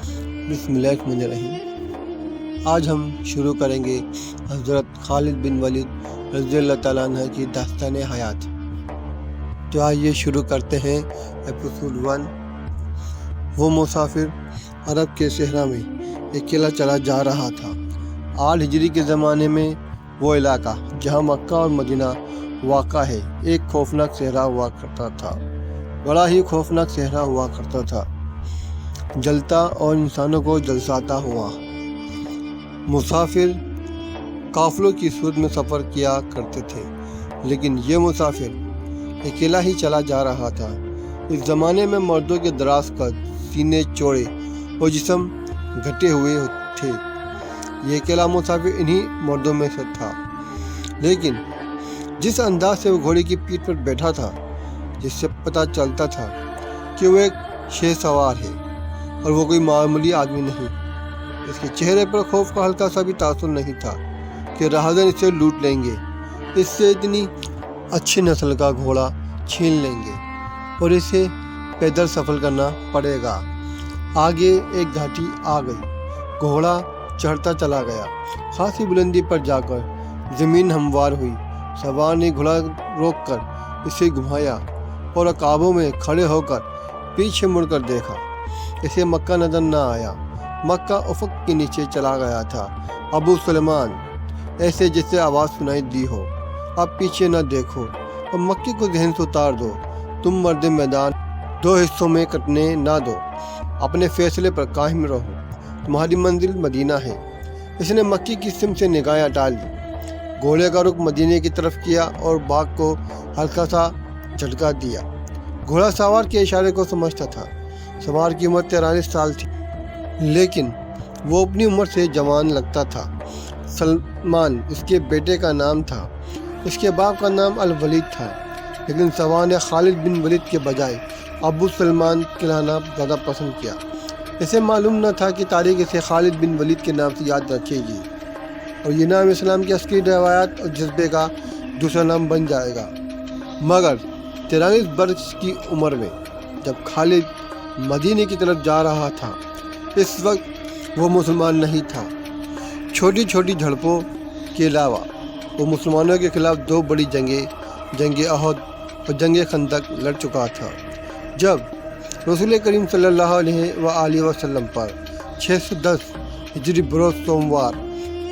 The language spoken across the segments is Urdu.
بسم اللہ الرحمن الرحیم۔ آج ہم شروع کریں گے حضرت خالد بن ولید رضی اللہ تعالیٰ عنہ کی داستان حیات۔ تو آئیے شروع کرتے ہیں ایپیسوڈ 1۔ وہ مسافر عرب کے صحرا میں اکیلا چلا جا رہا تھا۔ 8 ہجری کے زمانے میں وہ علاقہ جہاں مکہ اور مدینہ واقع ہے ایک خوفناک صحرا ہوا کرتا تھا، بڑا ہی خوفناک صحرا ہوا کرتا تھا، جلتا اور انسانوں کو جلساتا ہوا۔ مسافر قافلوں کی صورت میں سفر کیا کرتے تھے، لیکن یہ مسافر اکیلا ہی چلا جا رہا تھا۔ اس زمانے میں مردوں کے دراز قد، سینے چوڑے اور جسم گھٹے ہوئے تھے۔ یہ اکیلا مسافر انہی مردوں میں سے تھا، لیکن جس انداز سے وہ گھوڑے کی پیٹھ پر بیٹھا تھا، جس سے پتہ چلتا تھا کہ وہ ایک شہ سوار ہے اور وہ کوئی معمولی آدمی نہیں۔ اس کے چہرے پر خوف کا ہلکا سا بھی تاثر نہیں تھا کہ راہزن اسے لوٹ لیں گے، اس سے اتنی اچھی نسل کا گھوڑا چھین لیں گے اور اسے پیدل سفر کرنا پڑے گا۔ آگے ایک گھاٹی آ گئی، گھوڑا چڑھتا چلا گیا، خاصی بلندی پر جا کر زمین ہموار ہوئی۔ سوار نے گھوڑا روک کر اسے گھمایا اور عقابوں میں کھڑے ہو کر پیچھے مڑ کر دیکھا۔ اسے مکہ نظر نہ آیا، مکہ افق کے نیچے چلا گیا تھا۔ ابو سلیمان ایسے جیسے آواز سنائی دی ہو، اب پیچھے نہ دیکھو اور مکے کو ذہن سے اتار دو، تم مرد میدان 2 حصوں میں کٹنے نہ دو، اپنے فیصلے پر قائم رہو، تمہاری منزل مدینہ ہے۔ اس نے مکی کی سمت سے نگاہیں ہٹا لی، گھوڑے کا رخ مدینے کی طرف کیا اور باغ کو ہلکا سا جھٹکا دیا۔ گھوڑا سوار کے اشارے کو سمجھتا تھا۔ سوار کی عمر 43 سال تھی، لیکن وہ اپنی عمر سے جوان لگتا تھا۔ سلمان اس کے بیٹے کا نام تھا، اس کے باپ کا نام الولید تھا، لیکن سوار نے خالد بن ولید کے بجائے ابو سلمان کہلانا زیادہ پسند کیا۔ اسے معلوم نہ تھا کہ تاریخ اسے خالد بن ولید کے نام سے یاد رکھے گی اور یہ نام اسلام کی عسکری روایات اور جذبے کا دوسرا نام بن جائے گا۔ مگر 43 برس کی عمر میں جب خالد مدینے کی طرف جا رہا تھا، اس وقت وہ مسلمان نہیں تھا۔ چھوٹی چھوٹی جھڑپوں کے علاوہ وہ مسلمانوں کے خلاف 2 بڑی جنگیں، جنگ احد اور جنگ خندق لڑ چکا تھا۔ جب رسول کریم صلی اللہ علیہ وآلہ وسلم پر 610 ہجری بروز سوموار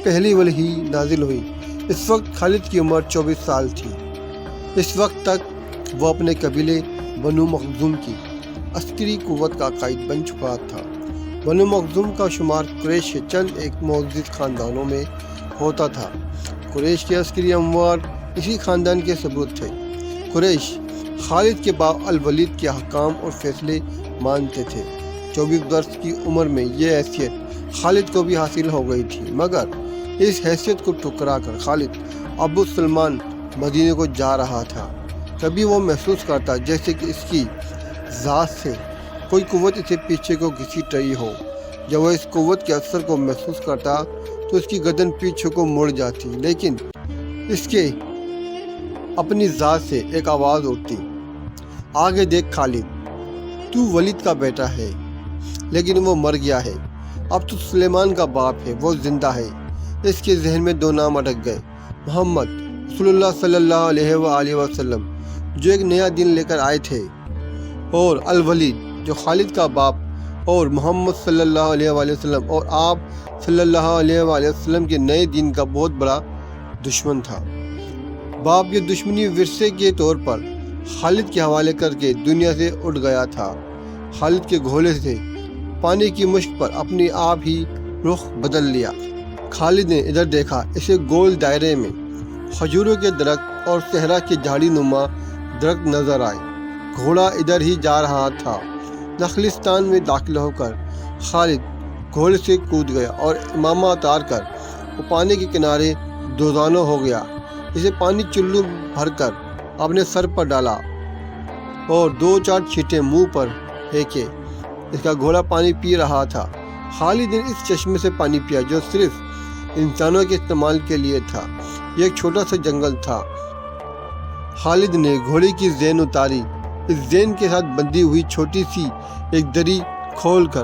پہلی وحی نازل ہوئی، اس وقت خالد کی عمر 24 سال تھی۔ اس وقت تک وہ اپنے قبیلے بنو مخزوم کی عسکری قوت کا قائد بن چکا تھا۔ بنو مخزوم کا شمار قریش کے چند ایک معزز خاندانوں میں ہوتا تھا۔ قریش کے عسکری اموار اسی خاندان کے ثبوت تھے۔ قریش خالد کے باپ الولید کے احکام اور فیصلے مانتے تھے۔ 24 برس کی عمر میں یہ حیثیت خالد کو بھی حاصل ہو گئی تھی، مگر اس حیثیت کو ٹھکرا کر خالد ابو سلمان مدینے کو جا رہا تھا۔ کبھی وہ محسوس کرتا جیسے کہ اس کی ذات سے کوئی قوت اسے پیچھے کو گھسیٹ رہی ہو۔ جب وہ اس قوت کے اثر کو محسوس کرتا تو اس کی گردن پیچھے کو مڑ جاتی، لیکن اس کے اپنی ذات سے ایک آواز اٹھتی، آگے دیکھ خالد، تو ولید کا بیٹا ہے، لیکن وہ مر گیا ہے، اب تو سلیمان کا باپ ہے، وہ زندہ ہے۔ اس کے ذہن میں 2 نام اٹک گئے، محمد رسول اللہ صلی اللہ علیہ وآلہ وسلم جو ایک نیا دین لے کر آئے تھے، اور الولید جو خالد کا باپ اور محمد صلی اللہ علیہ وآلہ وسلم اور آپ صلی اللہ علیہ وآلہ وسلم کے نئے دین کا بہت بڑا دشمن تھا۔ باپ کی دشمنی ورثے کے طور پر خالد کے حوالے کر کے دنیا سے اٹھ گیا تھا۔ خالد کے گھوڑے سے پانی کی مشک پر اپنے آپ ہی رخ بدل لیا۔ خالد نے ادھر دیکھا، اسے گول دائرے میں کھجوروں کے درخت اور صحرا کے جھاڑی نما درخت نظر آئے۔ گھوڑا ادھر ہی جا رہا تھا۔ نخلستان میں داخل ہو کر خالد گھوڑے سے کود گیا اور امامہ اتار کر وہ پانی کے کنارے دوزانوں ہو گیا۔ اسے پانی چلو بھر کر اپنے سر پر ڈالا اور 2-4 چھینٹے منہ پر پھینکے۔ اس کا گھوڑا پانی پی رہا تھا۔ خالد نے اس چشمے سے پانی پیا جو صرف انسانوں کے استعمال کے لیے تھا۔ یہ ایک چھوٹا سا جنگل تھا۔ خالد نے گھوڑے کی زین اتاری، اس زین کے ساتھ بندھی ہوئی چھوٹی سی ایک دری کھول کر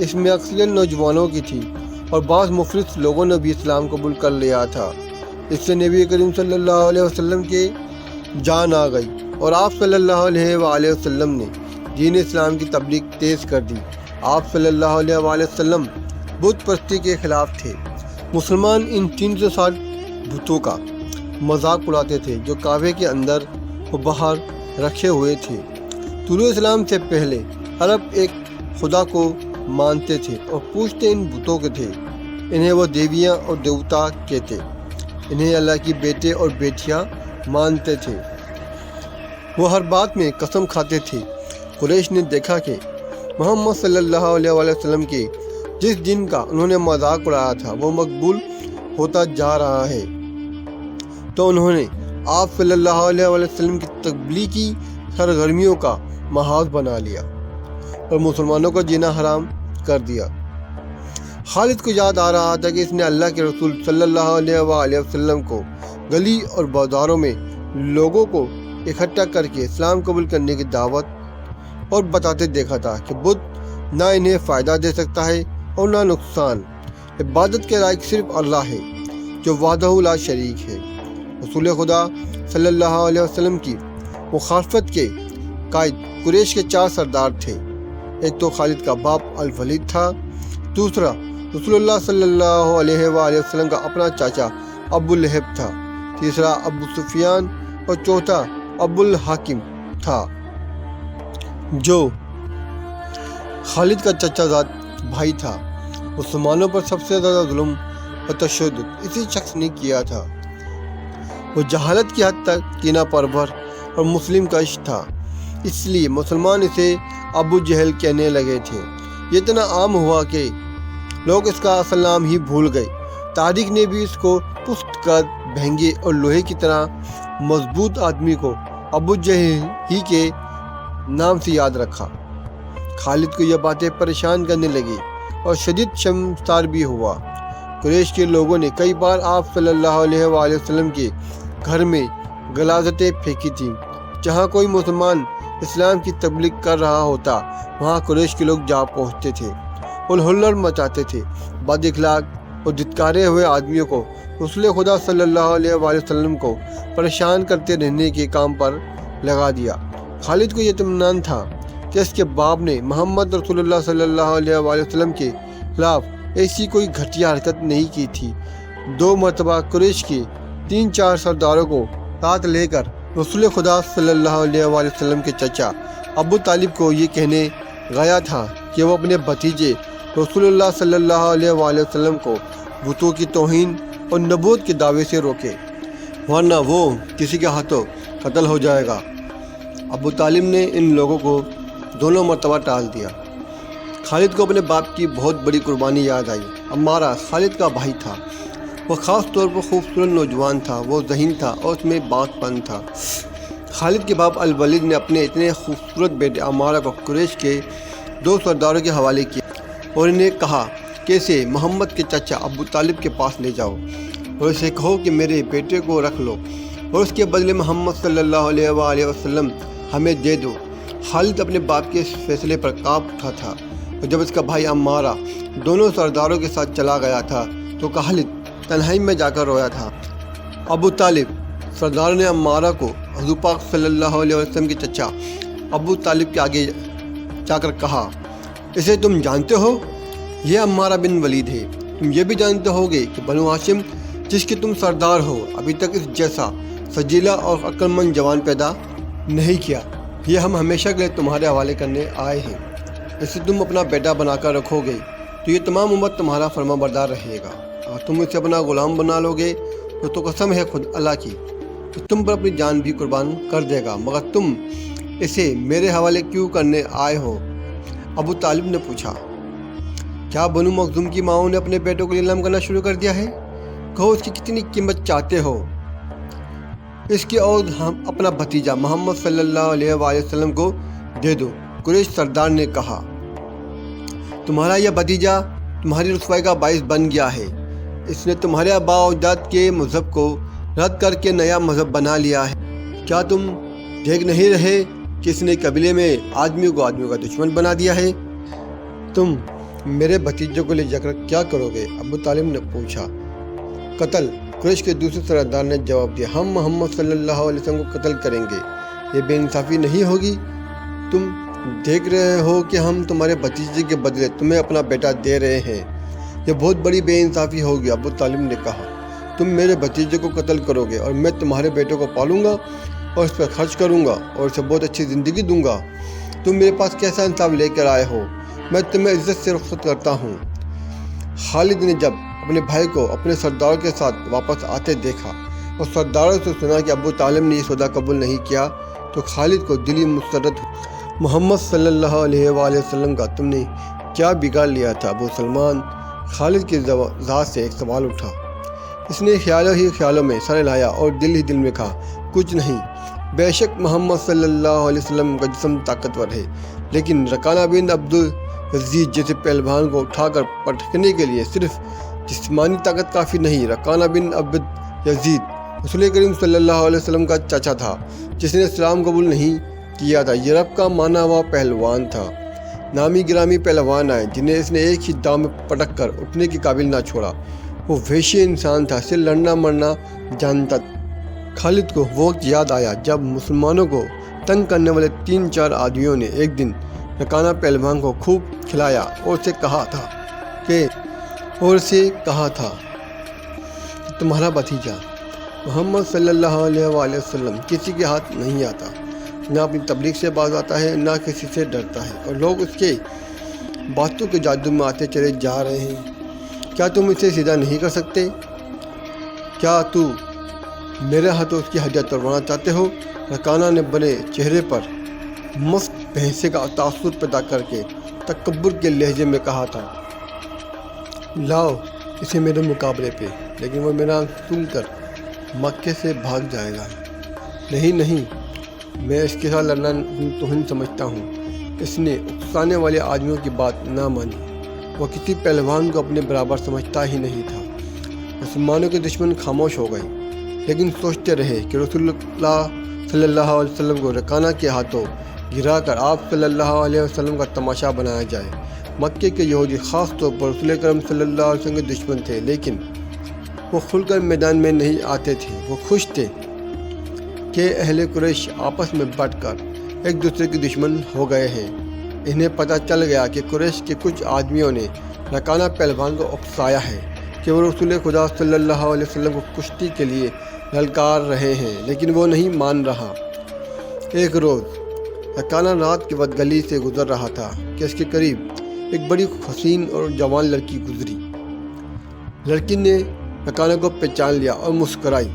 اس میں اکثریت نوجوانوں کی تھی اور بعض مفلس لوگوں نے بھی اسلام قبول کر لیا تھا۔ اس سے نبی کریم صلی اللہ علیہ وسلم کی جان آ گئی اور آپ صلی اللہ علیہ وآلہ وسلم نے دین اسلام کی تبلیغ تیز کر دی۔ آپ صلی اللہ علیہ وآلہ وسلم بت پرستی کے خلاف تھے۔ مسلمان ان 360 بتوں کا مذاق اڑاتے تھے جو کعبے کے اندر و باہر رکھے ہوئے تھے۔ طلوع اسلام سے پہلے عرب ایک خدا کو مانتے تھے اور پوچھتے ان بتوں کے تھے۔ انہیں وہ دیویاں اور دیوتا کہتے، انہیں اللہ کی بیٹے اور بیٹیاں مانتے تھے۔ وہ ہر بات میں قسم کھاتے تھے۔ قریش نے دیکھا کہ محمد صلی اللہ علیہ وسلم کے جس دن کا انہوں نے مذاق اڑایا تھا وہ مقبول ہوتا جا رہا ہے، تو انہوں نے آپ صلی اللہ علیہ وسلم کی تبلیغی سرگرمیوں کا محاذ بنا لیا اور مسلمانوں کو جینا حرام کر دیا۔ خالد کو یاد آ رہا تھا کہ اس نے اللہ کے رسول صلی اللہ علیہ وآلہ وسلم کو گلی اور بازاروں میں لوگوں کو اکٹھا کر کے اسلام قبول کرنے کی دعوت اور بتاتے دیکھا تھا کہ بت نہ انہیں فائدہ دے سکتا ہے اور نہ نقصان۔ عبادت کے لائق صرف اللہ ہے جو وحدہ لا شریک ہے۔ رسول خدا صلی اللہ علیہ وسلم کی مخالفت کے قائد قریش کے 4 سردار تھے۔ ایک تو خالد کا باپ الولید تھا، دوسرا رسول اللہ صلی اللہ علیہ وآلہ وسلم کا اپنا چاچا ابو لہب تھا، تیسرا ابو سفیان اور چوتھا ابو الحاکم تھا جو خالد کا چچا زاد بھائی تھا۔ مسلمانوں پر سب سے زیادہ ظلم و تشدد اسی شخص نے کیا تھا۔ وہ جہالت کی حد تک کینہ پرور اور مسلم کش تھا، اس لیے مسلمان اسے ابو جہل کہنے لگے تھے۔ یہ اتنا عام ہوا کہ لوگ اس کا اصل نام ہی بھول گئے۔ تاریخ نے بھی اس کو پست قد، بھینگے اور لوہے کی طرح مضبوط آدمی کو ابو جہل ہی کے نام سے یاد رکھا۔ خالد کو یہ باتیں پریشان کرنے لگی اور شدید شرمسار بھی ہوا۔ قریش کے لوگوں نے کئی بار آپ صلی اللہ علیہ وآلہ وسلم کے گھر میں غلاظتیں پھینکی تھیں۔ جہاں کوئی مسلمان اسلام کی تبلیغ کر رہا ہوتا وہاں قریش کے لوگ جا پہنچتے تھے اور ہلڑ مچاتے تھے۔ بد اخلاق اور دھتکارے ہوئے آدمیوں کو رسول خدا صلی اللہ علیہ وآلہ وسلم کو پریشان کرتے رہنے کے کام پر لگا دیا۔ خالد کو یہ اطمینان تھا کہ اس کے باپ نے محمد رسول اللہ صلی اللہ علیہ وآلہ وسلم کے خلاف ایسی کوئی گھٹیا حرکت نہیں کی تھی۔ 2 مرتبہ قریش کے 3-4 سرداروں کو ساتھ لے کر رسول خدا صلی اللہ علیہ وآلہ وسلم کے چچا ابو طالب کو یہ کہنے گیا تھا کہ وہ اپنے بھتیجے رسول اللہ صلی اللہ علیہ وآلہ وسلم کو بتوں کی توہین اور نبوت کے دعوے سے روکے، ورنہ وہ کسی کے ہاتھوں قتل ہو جائے گا۔ ابو طالب نے ان لوگوں کو دونوں مرتبہ ٹال دیا۔ خالد کو اپنے باپ کی بہت بڑی قربانی یاد آئی۔ عمارہ خالد کا بھائی تھا۔ وہ خاص طور پر خوبصورت نوجوان تھا، وہ ذہین تھا اور اس میں بات پن تھا۔ خالد کے باپ الولید نے اپنے اتنے خوبصورت بیٹے عمارہ کو قریش کے 2 سرداروں کے حوالے کیا اور انہیں کہا کہ اسے محمد کے چچا ابو طالب کے پاس لے جاؤ اور اسے کہو کہ میرے بیٹے کو رکھ لو اور اس کے بدلے محمد صلی اللہ علیہ وآلہ وسلم ہمیں دے دو۔ خالد اپنے باپ کے اس فیصلے پر کانپ اٹھا تھا اور جب اس کا بھائی عمارہ دونوں سرداروں کے ساتھ چلا گیا تھا تو خالد تنہائی میں جا کر رویا تھا۔ ابو طالب سردار نے عمارہ کو حضور پاک صلی اللہ علیہ وسلم کے چچا ابو طالب کے آگے جا کر کہا، اسے تم جانتے ہو؟ یہ عمارہ بن ولید ہے۔ تم یہ بھی جانتے ہوگے کہ بنو ہاشم جس کے تم سردار ہو ابھی تک اس جیسا سجیلا اور عقل مند جوان پیدا نہیں کیا۔ یہ ہم ہمیشہ کے لیے تمہارے حوالے کرنے آئے ہیں۔ اسے تم اپنا بیٹا بنا کر رکھو گے تو یہ تمام امت تمہارا فرما بردار رہے گا، اور تم اسے اپنا غلام بنا لو گے تو قسم ہے خود اللہ کی کہ تم پر اپنی جان بھی قربان کر دے گا، مگر تم اسے میرے حوالے کیوں کرنے آئے ہو؟ ابو طالب نے پوچھا، کیا بنو مخزوم کی ماؤں نے اپنے بیٹوں کو نیلام کرنا شروع کر دیا ہے؟ کہو اس کی کتنی قیمت چاہتے ہو، اس کی عوض ہم اپنا بھتیجا محمد صلی اللہ علیہ وآلہ وسلم کو دے دو۔ قریش سردار نے کہا، تمہارا یہ بھتیجا تمہاری رسوائی کا باعث بن گیا ہے۔ اس نے تمہارے آباء و اجداد کے مذہب کو رد کر کے نیا مذہب بنا لیا ہے۔ کیا تم دیکھ نہیں رہے کہ اس نے قبیلے میں آدمی کو کا دشمن بنا دیا ہے؟ تم میرے بھتیجوں کو لے جا کر کیا کرو گے؟ ابو طالب نے پوچھا۔ قتل، قریش کے دوسرے سردار نے جواب دیا۔ ہم محمد صلی اللہ علیہ وسلم کو قتل کریں گے، یہ بے انصافی نہیں ہوگی؟ تم دیکھ رہے ہو کہ ہم تمہارے بھتیجے کے بدلے تمہیں اپنا بیٹا دے رہے ہیں، یہ بہت بڑی بے انصافی ہوگی۔ ابو طالب نے کہا، تم میرے بھتیجے کو قتل کرو گے اور میں تمہارے بیٹے کو پالوں گا اور اس پر خرچ کروں گا اور اسے بہت اچھی زندگی دوں گا۔ تم میرے پاس کیسا انصاف لے کر آئے ہو؟ میں تمہیں عزت سے رخصت کرتا ہوں۔ خالد نے جب اپنے بھائی کو اپنے سرداروں کے ساتھ واپس آتے دیکھا اور سرداروں سے سنا کہ ابو طالب نے یہ سودا قبول نہیں کیا تو خالد کو دلی مسرت ہوئی۔ محمد صلی اللہ علیہ وآلہ وسلم کا تم نے کیا بگاڑ لیا تھا ابو سلمان؟ خالد کی ذات سے ایک سوال اٹھا۔ اس نے خیالوں ہی خیالوں میں سر ہلایا اور دل ہی دل میں کہا، کچھ نہیں، بے شک محمد صلی اللہ علیہ وسلم کا جسم طاقتور ہے، لیکن رکانہ بن عبد العزیز جیسے پہلوان کو اٹھا کر پٹکنے کے لیے صرف جسمانی طاقت کافی نہیں۔ رکانہ بن عبد العزیز رسول کریم صلی اللہ علیہ وسلم کا چاچا تھا جس نے اسلام قبول نہیں کیا تھا۔ یورپ کا مانا ہوا پہلوان تھا، نامی گرامی پہلوان آئے جنہیں اس نے ایک ہی داؤ میں پٹک کر اٹھنے کے قابل نہ چھوڑا۔ وہ وحشی انسان تھا، صرف لڑنا مرنا جانتا تھا۔ خالد کو وہ وقت یاد آیا جب مسلمانوں کو تنگ کرنے والے 3-4 آدمیوں نے ایک دن رکانہ پہلوان کو خوب کھلایا اور اسے کہا تھا کہ تمہارا بھتیجا محمد صلی اللہ علیہ وآلہ وسلم کسی کے ہاتھ نہیں آتا، نہ اپنی تبلیغ سے باز آتا ہے، نہ کسی سے ڈرتا ہے، اور لوگ اس کے باتوں کے جادو میں آتے چلے جا رہے ہیں۔ کیا تم اسے سیدھا نہیں کر سکتے؟ کیا تو میرے ہاتھوں اس کی ہڈیاں توڑوانا چاہتے ہو؟ رکانہ نے بڑے چہرے پر مست بھینسے کا تاثر پیدا کر کے تکبر کے لہجے میں کہا تھا، لاؤ اسے میرے مقابلے پہ، لیکن وہ میرا سن کر مکے سے بھاگ جائے گا۔ نہیں، میں اس کے ساتھ لڑنا توہین سمجھتا ہوں۔ اس نے اکسانے والے آدمیوں کی بات نہ مانی، وہ کسی پہلوان کو اپنے برابر سمجھتا ہی نہیں تھا۔ مسلمانوں کے دشمن خاموش ہو گئے، لیکن سوچتے رہے کہ رسول اللہ صلی اللہ علیہ وسلم کو رکانہ کے ہاتھوں گرا کر آپ صلی اللہ علیہ وسلم کا تماشا بنایا جائے۔ مکے کے یہودی خاص طور پر رسول کرم صلی اللہ علیہ وسلم کے دشمن تھے، لیکن وہ کھل کر میدان میں نہیں آتے تھے۔ وہ خوش تھے کہ اہل قریش آپس میں بٹ کر ایک دوسرے کے دشمن ہو گئے ہیں۔ انہیں پتہ چل گیا کہ قریش کے کچھ آدمیوں نے رکانہ پہلوان کو اکسایا ہے کہ وہ رسول خدا صلی اللہ علیہ وسلم کو کشتی کے لیے للکار رہے ہیں، لیکن وہ نہیں مان رہا۔ ایک روز رکانہ رات کے وقت گلی سے گزر رہا تھا کہ اس کے قریب ایک بڑی حسین اور جوان لڑکی گزری۔ لڑکی نے رکانہ کو پہچان لیا اور مسکرائی۔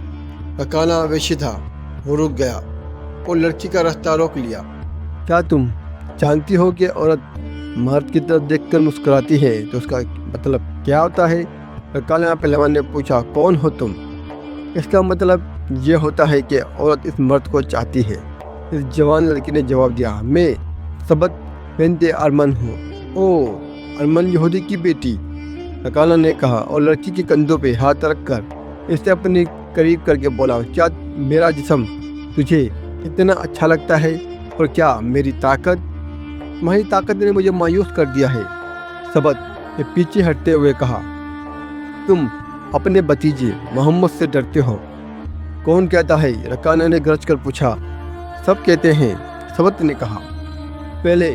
رکانہ وحشی تھا، وہ رک گیا اور لڑکی کا راستہ روک لیا۔ کیا تم جانتی ہو کہ عورت مرد کی طرف دیکھ کر مسکراتی ہے تو اس کا مطلب کیا ہوتا ہے؟ رکانہ پہلوان نے پوچھا، کون ہو تم؟ اس کا مطلب یہ ہوتا ہے کہ عورت اس مرد کو چاہتی ہے۔ اس جوان لڑکی نے جواب دیا، میں سبت بنت ارمن ہوں۔ او، ارمن یہودی کی بیٹی، رکانہ نے کہا اور لڑکی کے کندھوں پہ ہاتھ رکھ کر اسے اپنے قریب کر کے بولا، کیا میرا جسم تجھے اتنا اچھا لگتا ہے؟ اور کیا میری طاقت؟ تمہاری طاقت نے مجھے مایوس کر دیا ہے۔ سبت نے پیچھے ہٹتے ہوئے کہا، تم اپنے بھتیجے محمد سے ڈرتے ہو؟ کون کہتا ہے؟ رکانہ نے گرج کر پوچھا۔ سب کہتے ہیں، سبت نے کہا۔ پہلے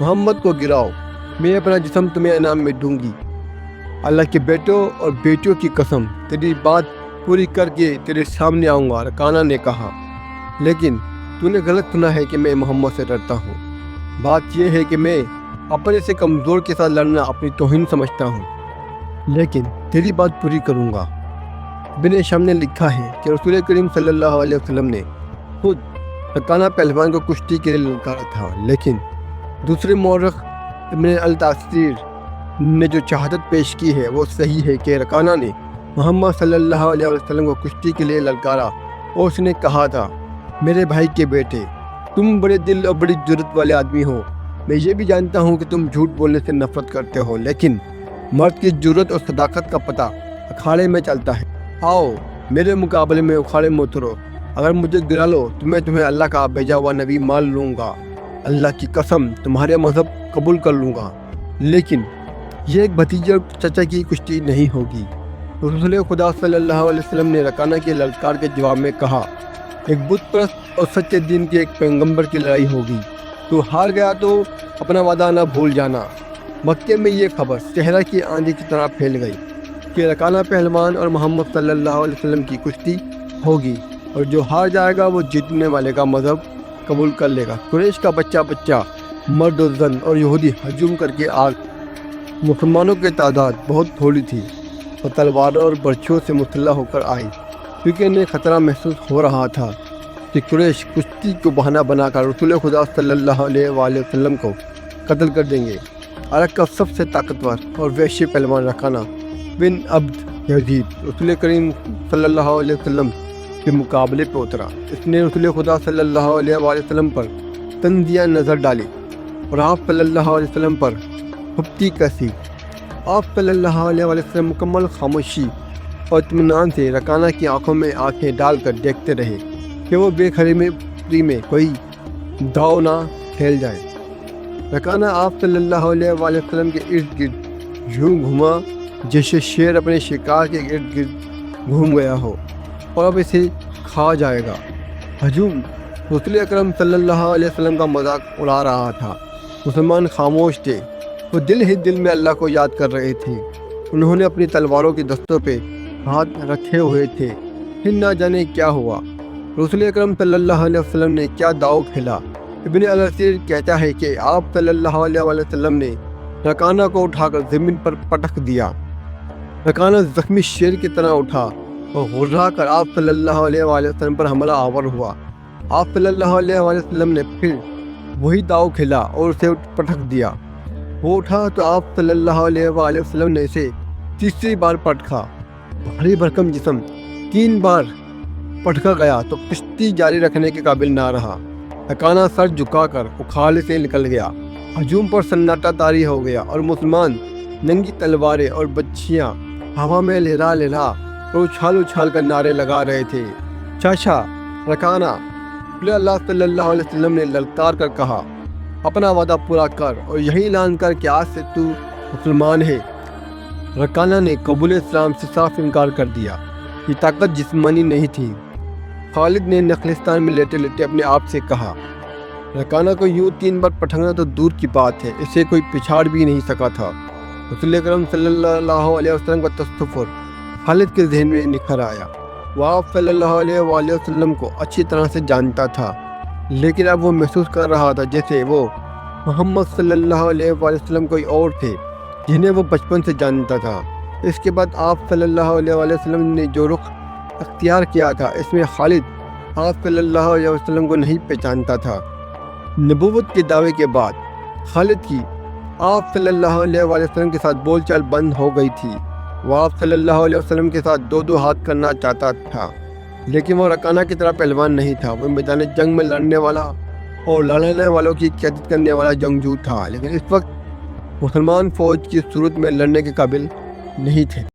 محمد کو گراؤ، میں اپنا جسم تمہیں انعام میں دوں گی۔ اللہ کے بیٹوں اور بیٹیوں کی قسم، تیری بات پوری کر کے تیرے سامنے آؤں گا، رکانہ نے کہا۔ لیکن تو نے غلط سنا ہے کہ میں محمد سے ڈرتا ہوں۔ بات یہ ہے کہ میں اپنے سے کمزور کے ساتھ لڑنا اپنی توہین سمجھتا ہوں، لیکن تیری بات پوری کروں گا۔ ابن شام نے لکھا ہے کہ رسول کریم صلی اللہ علیہ وسلم نے خود رکانہ پہلوان کو کشتی کے لیے للکارا تھا، لیکن دوسرے مورخ ابن التاثیر نے جو شہادت پیش کی ہے وہ صحیح ہے کہ رکانہ نے محمد صلی اللہ علیہ وسلم کو کشتی کے لیے للکارا اور اس نے کہا تھا، میرے بھائی کے بیٹے، تم بڑے دل اور بڑی جرت والے آدمی ہو۔ میں یہ بھی جانتا ہوں کہ تم جھوٹ بولنے سے نفرت کرتے ہو، لیکن مرد کی جرت اور صداقت کا پتہ اکھاڑے میں چلتا ہے۔ آؤ میرے مقابلے میں اکھاڑے میں اترو، اگر مجھے گرا لو تو میں تمہیں اللہ کا بھیجا ہوا نبی مان لوں گا، اللہ کی قسم تمہارے مذہب قبول کر لوں گا، لیکن یہ ایک بھتیجے اور چچا کی کشتی نہیں ہوگی۔ رسول خدا صلی اللہ علیہ وسلم نے رکانہ کے للکار کے جواب میں کہا، ایک بت پرست اور سچے دین کے ایک پیغمبر کی لڑائی ہوگی، تو ہار گیا تو اپنا وعدہ نہ بھول جانا۔ مکے میں یہ خبر صحرا کی آندھی کی طرح پھیل گئی کہ رکانہ پہلوان اور محمد صلی اللہ علیہ وسلم کی کشتی ہوگی، اور جو ہار جائے گا وہ جیتنے والے کا مذہب قبول کر لے گا۔ قریش کا بچہ مرد و زن اور یہودی ہجوم کر کے آگ۔ مسلمانوں کی تعداد بہت تھوڑی تھی اور تلواروں اور برچھوں سے مسلح ہو کر آئی، کیونکہ انہیں خطرہ محسوس ہو رہا تھا کہ قریش کشتی کو بہانہ بنا کر رسول خدا صلی اللہ علیہ وآلہ وسلم کو قتل کر دیں گے۔ عرب کا سب سے طاقتور اور وحشی پہلوان رکانہ بن عبد یزید رسول کریم صلی اللہ علیہ وسلم کے مقابلے پہ اترا۔ اس نے رسول خدا صلی اللہ علیہ وآلہ وسلم پر تنزیہ نظر ڈالی اور آپ صلی اللہ علیہ وسلم پر پھپتی کسی۔ آپ صلی اللہ علیہ وآلہ وسلم مکمل خاموشی اور اطمینان سے رکانہ کی آنکھوں میں آنکھیں ڈال کر دیکھتے رہے کہ وہ بے خبری میں کوئی داؤ نہ پھیل جائے۔ رکانہ آپ صلی اللہ علیہ وآلہ وسلم کے ارد گرد یوں گھوما جیسے شیر اپنے شکار کے ارد گرد گھوم گیا ہو اور اب اسے کھا جائے گا۔ ہجوم رسول اکرم صلی اللہ علیہ وسلم کا مذاق اڑا رہا تھا۔ مسلمان خاموش تھے، وہ دل ہی دل میں اللہ کو یاد کر رہے تھے۔ انہوں نے اپنی تلواروں کی دستوں پہ ہاتھ رکھے ہوئے تھے، پھر نہ جانے کیا ہوا۔ رسول اکرم صلی اللہ علیہ وسلم نے کیا داؤ کھیلا۔ ابن الاسیر کہتا ہے کہ آپ صلی اللہ علیہ وسلم نے رکانہ کو اٹھا کر زمین پر پٹک دیا۔ رکانہ زخمی شیر کی طرح اٹھا اور غرا کر آپ صلی اللہ علیہ وسلم پر حملہ آور ہوا۔ آپ صلی اللہ علیہ وسلم نے پھر وہی داؤ کھیلا اور اسے پٹک دیا۔ وہ اٹھا تو آپ صلی اللہ علیہ وسلم نے اسے تیسری بار پٹکا۔ بھاری بھرکم جسم 3 بار پٹکا گیا تو کشتی جاری رکھنے کے قابل نہ رہا۔ رکانہ سر جھکا کر اکھاڑے سے نکل گیا۔ ہجوم پر سناٹا طاری ہو گیا اور مسلمان ننگی تلواریں اور بچیاں ہوا میں لہرا لہرا اور اچھال کر نعرے لگا رہے تھے، چاچا رکانہ۔ اللہ صلی اللہ علیہ وسلم نے للکار کر کہا، اپنا وعدہ پورا کر اور یہی اعلان کر کہ آج سے تو مسلمان ہے۔ رکانہ نے قبول اسلام سے صاف انکار کر دیا۔ یہ طاقت جسمانی نہیں تھی۔ خالد نے نخلستان میں لیٹے لیٹے اپنے آپ سے کہا، رکانہ کو یوں 3 بار پٹکنا تو دور کی بات ہے، اسے کوئی پچھاڑ بھی نہیں سکا تھا۔ رسول اکرم صلی اللہ علیہ وسلم کا تصور خالد کے ذہن میں نکھر آیا۔ وہ آپ صلی اللہ علیہ وآلہ وسلم کو اچھی طرح سے جانتا تھا، لیکن اب وہ محسوس کر رہا تھا جیسے وہ محمد صلی اللہ علیہ وآلہ وسلم کوئی اور تھے جنہیں وہ بچپن سے جانتا تھا۔ اس کے بعد آپ صلی اللہ علیہ وآلہ وسلم نے جو رخ اختیار کیا تھا، اس میں خالد آپ صلی اللہ علیہ وسلم کو نہیں پہچانتا تھا۔ نبوت کے دعوے کے بعد خالد کی آپ صلی اللہ علیہ وآلہ وسلم کے ساتھ بول چال بند ہو گئی تھی۔ وہ آپ صلی اللہ علیہ وسلم کے ساتھ 2 ہاتھ کرنا چاہتا تھا، لیکن وہ رکانہ کی طرح پہلوان نہیں تھا۔ وہ میدان جنگ میں لڑنے والا اور لڑنے والوں کی قیادت کرنے والا جنگجو تھا، لیکن اس وقت مسلمان فوج کی صورت میں لڑنے کے قابل نہیں تھے۔